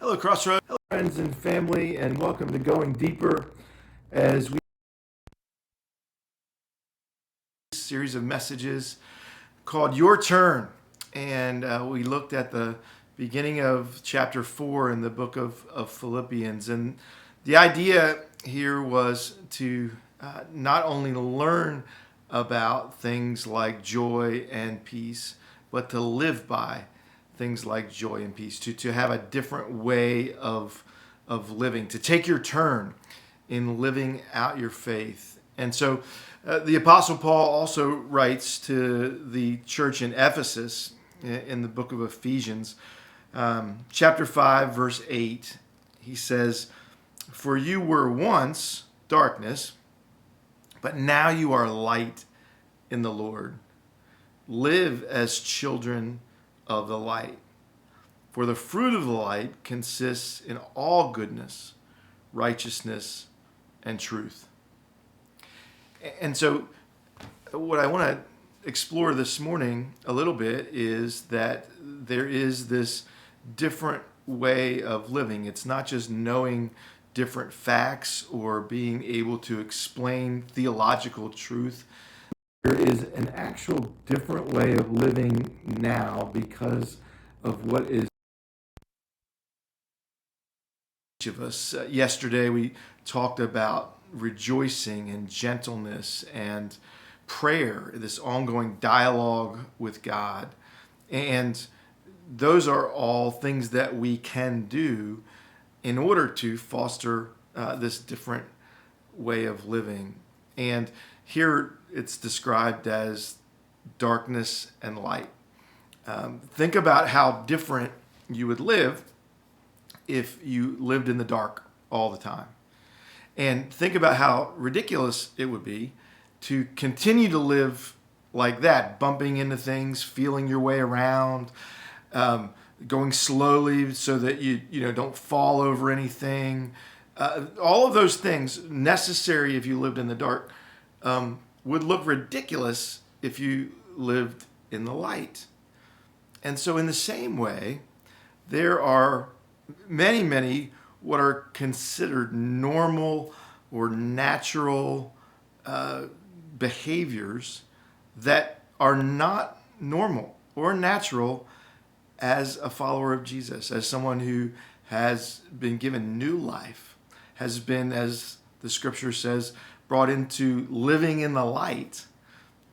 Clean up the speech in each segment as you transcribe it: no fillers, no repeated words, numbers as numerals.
Hello, Crossroads. Hello, friends and family, and welcome to Going Deeper as we series of messages called Your Turn. And we looked at the beginning of chapter 4 in the book of Philippians. And the idea here was to not only learn about things like joy and peace, but to live by things like joy and peace, to have a different way of living, to take your turn in living out your faith. And so the Apostle Paul also writes to the church in Ephesus in the book of Ephesians, chapter 5, verse 8. He says, "For you were once darkness, but now you are light in the Lord. Live as children of the light. For the fruit of the light consists in all goodness, righteousness, and truth." And so what I want to explore this morning a little bit is that there is this different way of living. It's not just knowing different facts or being able to explain theological truth. There is an actual different way of living now because of what is each of us. Yesterday we talked about rejoicing and gentleness and prayer, this ongoing dialogue with God. And those are all things that we can do in order to foster this different way of living. And here it's described as darkness and light. Think about how different you would live if you lived in the dark all the time. And think about how ridiculous it would be to continue to live like that, bumping into things, feeling your way around, going slowly so that you don't fall over anything. All of those things necessary if you lived in the dark would look ridiculous if you lived in the light. And so in the same way, there are many what are considered normal or natural behaviors that are not normal or natural as a follower of Jesus, as someone who has been given new life, has been, as the scripture says, brought into living in the light.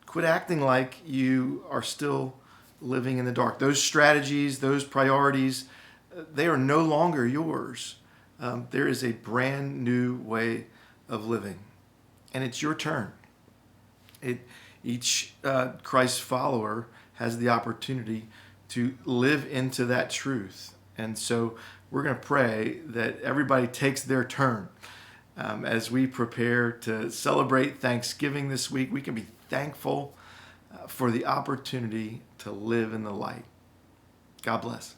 Quit acting like you are still living in the dark. Those strategies, those priorities, they are no longer yours. There is a brand new way of living, and it's your turn. Each Christ follower has the opportunity to live into that truth. And so we're going to pray that everybody takes their turn. As we prepare to celebrate Thanksgiving this week, we can be thankful for the opportunity to live in the light. God bless.